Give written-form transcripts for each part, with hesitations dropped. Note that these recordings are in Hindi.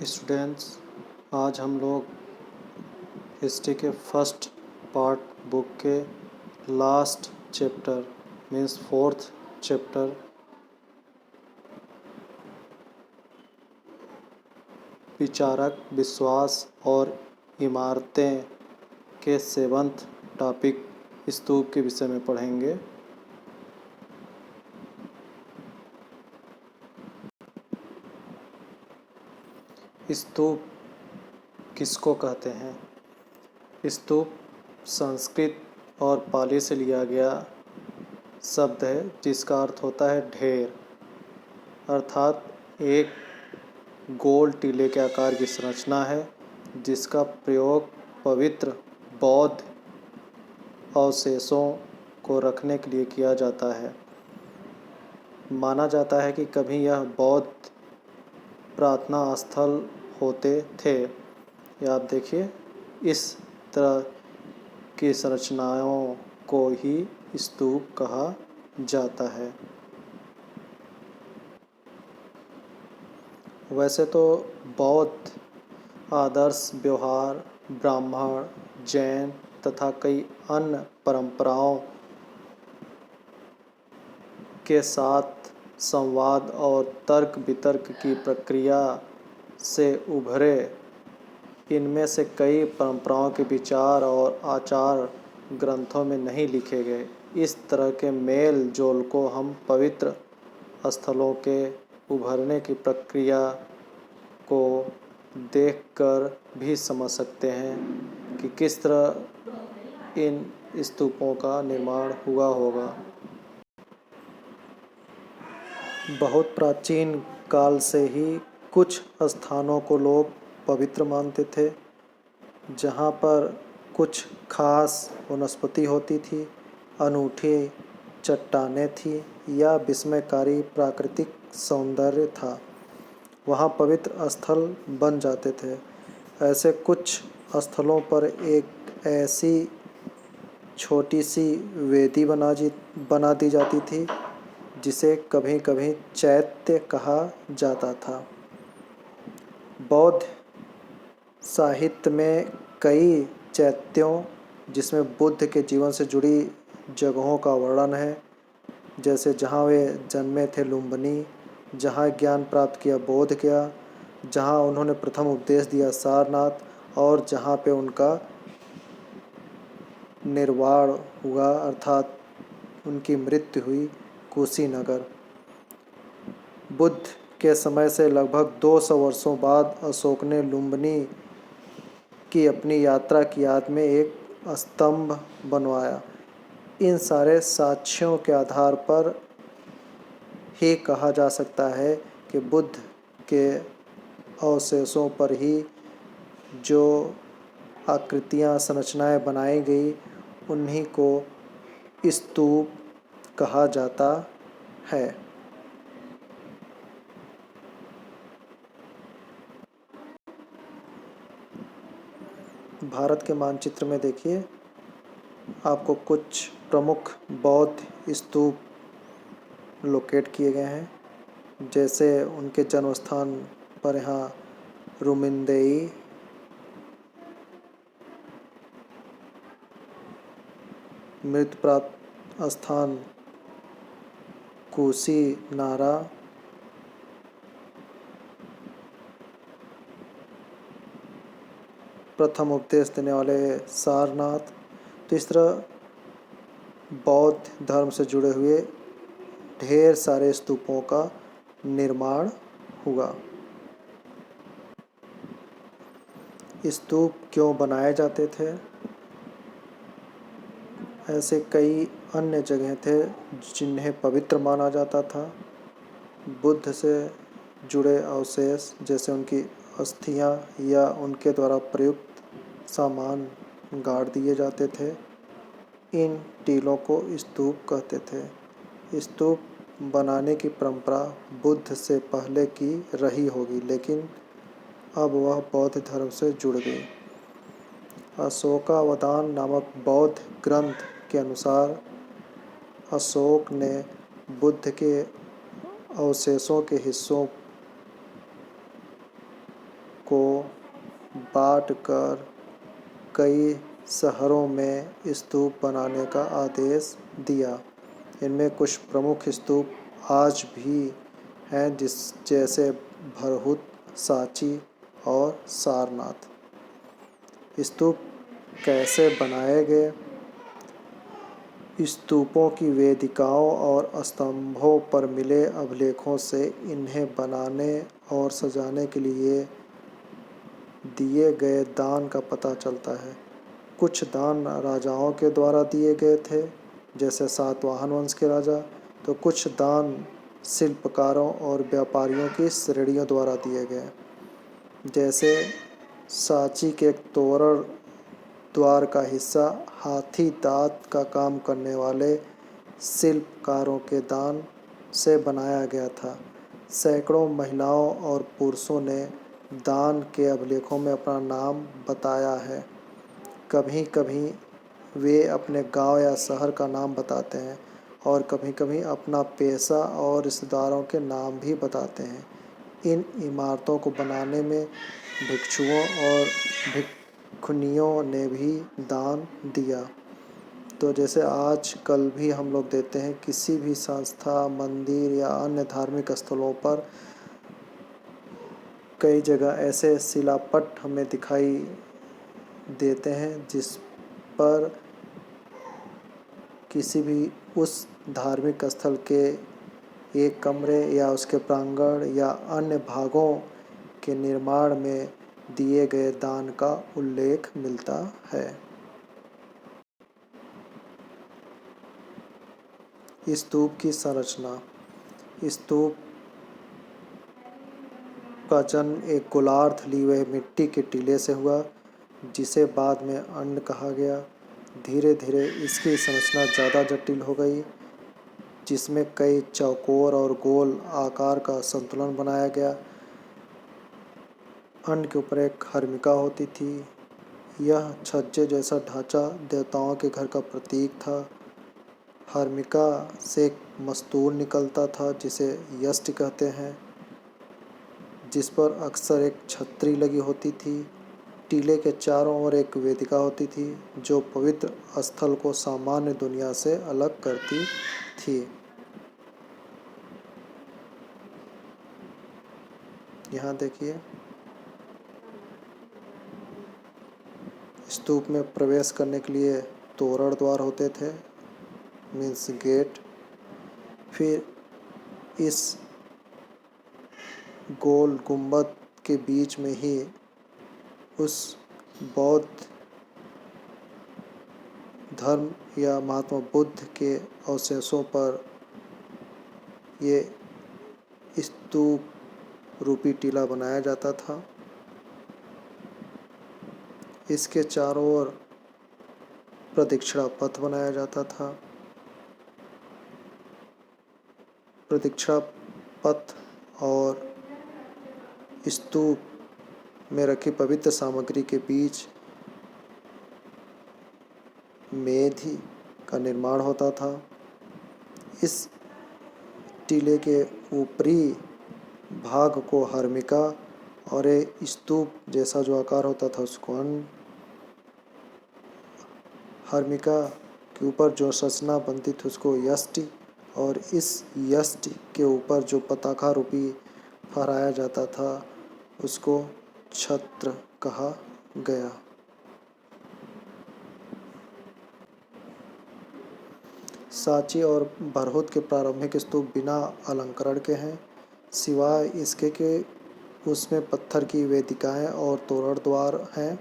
स्टूडेंट्स, आज हम लोग हिस्ट्री के फर्स्ट पार्ट बुक के last chapter means fourth chapter विचारक, विश्वास और इमारतें के सेवंथ टॉपिक स्तूप के विषय में पढ़ेंगे। स्तूप किसको कहते हैं? स्तूप संस्कृत और पाली से लिया गया शब्द है जिसका अर्थ होता है ढेर, अर्थात एक गोल टीले के आकार की संरचना है जिसका प्रयोग पवित्र बौद्ध अवशेषों को रखने के लिए किया जाता है। माना जाता है कि कभी यह बौद्ध प्रार्थना स्थल होते थे। या आप देखिए, इस तरह की संरचनाओं को ही स्तूप कहा जाता है। वैसे तो बौद्ध आदर्श, व्यवहार, ब्राह्मण, जैन तथा कई अन्य परंपराओं के साथ संवाद और तर्क वितर्क की प्रक्रिया से उभरे। इनमें से कई परंपराओं के विचार और आचार ग्रंथों में नहीं लिखे गए। इस तरह के मेल जोल को हम पवित्र स्थलों के उभरने की प्रक्रिया को देखकर भी समझ सकते हैं कि किस तरह इन स्तूपों का निर्माण हुआ होगा। बहुत प्राचीन काल से ही कुछ स्थानों को लोग पवित्र मानते थे, जहाँ पर कुछ खास वनस्पति होती थी, अनूठी चट्टानें थी या विस्मयकारी प्राकृतिक सौंदर्य था। वहाँ पवित्र स्थल बन जाते थे। ऐसे कुछ स्थलों पर एक ऐसी छोटी सी वेदी बना दी जाती थी जिसे कभी कभी चैत्य कहा जाता था। बौद्ध साहित्य में कई चैत्यों, जिसमें बुद्ध के जीवन से जुड़ी जगहों का वर्णन है, जैसे जहाँ वे जन्मे थे लुम्बिनी, जहाँ ज्ञान प्राप्त किया बोध गया, जहाँ उन्होंने प्रथम उपदेश दिया सारनाथ, और जहाँ पे उनका निर्वाण हुआ अर्थात उनकी मृत्यु हुई कुशीनगर। बुद्ध के समय से लगभग 200 वर्षों बाद अशोक ने लुम्बिनी की अपनी यात्रा की याद में एक स्तंभ बनवाया। इन सारे साक्ष्यों के आधार पर ही कहा जा सकता है कि बुद्ध के अवशेषों पर ही जो आकृतियाँ, संरचनाएं बनाई गई, उन्हीं को स्तूप कहा जाता है। भारत के मानचित्र में देखिए, आपको कुछ प्रमुख बौद्ध स्तूप लोकेट किए गए हैं। जैसे उनके जन्म स्थान पर यहाँ रुमिनदेई, मृत्यु प्राप्त स्थान कुशीनारा, प्रथम उपदेश देने वाले सारनाथ। तो इस तरह बौद्ध धर्म से जुड़े हुए ढेर सारे स्तूपों का निर्माण हुआ। स्तूप क्यों बनाए जाते थे? ऐसे कई अन्य जगह थे जिन्हें पवित्र माना जाता था। बुद्ध से जुड़े अवशेष, जैसे उनकी अस्थियां या उनके द्वारा प्रयुक्त सामान गाड़ दिए जाते थे। इन टीलों को स्तूप कहते थे। स्तूप बनाने की परंपरा बुद्ध से पहले की रही होगी, लेकिन अब वह बौद्ध धर्म से जुड़ गई। अशोकावदान नामक बौद्ध ग्रंथ के अनुसार अशोक ने बुद्ध के अवशेषों के हिस्सों को बांटकर कई शहरों में स्तूप बनाने का आदेश दिया। इनमें कुछ प्रमुख स्तूप आज भी हैं, जैसे भरहुत, सांची और सारनाथ। स्तूप कैसे बनाए गए? स्तूपों की वेदिकाओं और स्तंभों पर मिले अभिलेखों से इन्हें बनाने और सजाने के लिए दिए गए दान का पता चलता है। कुछ दान राजाओं के द्वारा दिए गए थे, जैसे सातवाहन वंश के राजा, तो कुछ दान शिल्पकारों और व्यापारियों की श्रेणियों द्वारा दिए गए। जैसे सांची के तोरण द्वार का हिस्सा हाथी दांत का काम करने वाले शिल्पकारों के दान से बनाया गया था। सैकड़ों महिलाओं और पुरुषों ने दान के अभिलेखों में अपना नाम बताया है। कभी कभी वे अपने गांव या शहर का नाम बताते हैं और कभी कभी अपना पेशा और रिश्तेदारों के नाम भी बताते हैं। इन इमारतों को बनाने में भिक्षुओं और भिक्षुणियों ने भी दान दिया। तो जैसे आज कल भी हम लोग देते हैं, किसी भी संस्था, मंदिर या अन्य धार्मिक स्थलों पर कई जगह ऐसे शिलापट हमें दिखाई देते हैं जिस पर किसी भी उस धार्मिक स्थल के एक कमरे या उसके प्रांगण या अन्य भागों के निर्माण में दिए गए दान का उल्लेख मिलता है। स्तूप की संरचना। स्तूप का जन्म एक गोलार्ध ली हुई मिट्टी के टीले से हुआ, जिसे बाद में अंड कहा गया। धीरे धीरे इसकी संरचना ज़्यादा जटिल हो गई, जिसमें कई चौकोर और गोल आकार का संतुलन बनाया गया। अंड के ऊपर एक हर्मिका होती थी। यह छज्जे जैसा ढांचा देवताओं के घर का प्रतीक था। हर्मिका से एक मस्तूल निकलता था, जिसे यष्टि कहते हैं, जिस पर अक्सर एक छतरी लगी होती थी। टीले के चारों ओर एक वेदिका होती थी, जो पवित्र स्थल को सामान्य दुनिया से अलग करती थी। यहाँ देखिए, स्तूप में प्रवेश करने के लिए तोरण द्वार होते थे, मीन्स गेट। फिर इस गोल गुंबद के बीच में ही उस बौद्ध धर्म या महात्मा बुद्ध के अवशेषों पर ये स्तूप रूपी टीला बनाया जाता था। इसके चारों ओर प्रदक्षिणा पथ बनाया जाता था। प्रदक्षिणा पथ और स्तूप में रखी पवित्र सामग्री के बीच मेधि का निर्माण होता था। इस टीले के ऊपरी भाग को हर्मिका और एक स्तूप जैसा जो आकार होता था उसको अंड। हर्मिका के ऊपर जो संरचना बनती थी उसको यष्टि, और इस यष्टि के ऊपर जो पताका रूपी फहराया जाता था उसको छत्र कहा गया। सांची और भरहुत के प्रारंभिक स्तूप बिना अलंकरण के हैं, सिवाय इसके कि उसमें पत्थर की वेदिकाएं और तोरण द्वार हैं।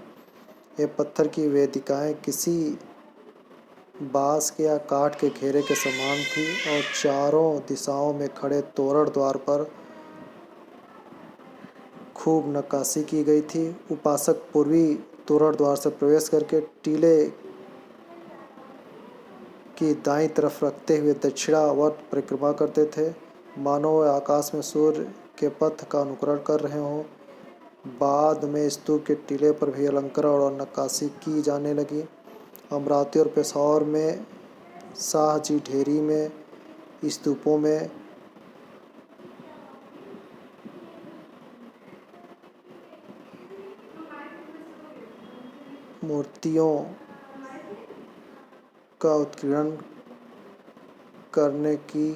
ये पत्थर की वेदिकाएं किसी बांस के या काठ के घेरे के समान थी और चारों दिशाओं में खड़े तोरण द्वार पर खूब नक्काशी की गई थी। उपासक पूर्वी तोरण द्वार से प्रवेश करके टीले की दाईं तरफ रखते हुए दक्षिणावर्त परिक्रमा करते थे, मानो वे आकाश में सूर्य के पथ का अनुकरण कर रहे हों। बाद में स्तूप के टीले पर भी अलंकरण और नक्काशी की जाने लगी। अमरावती और पेशावर में शाहजी ढेरी में स्तूपों में मूर्तियों का उत्कीर्णन करने की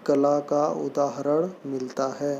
कला का उदाहरण मिलता है।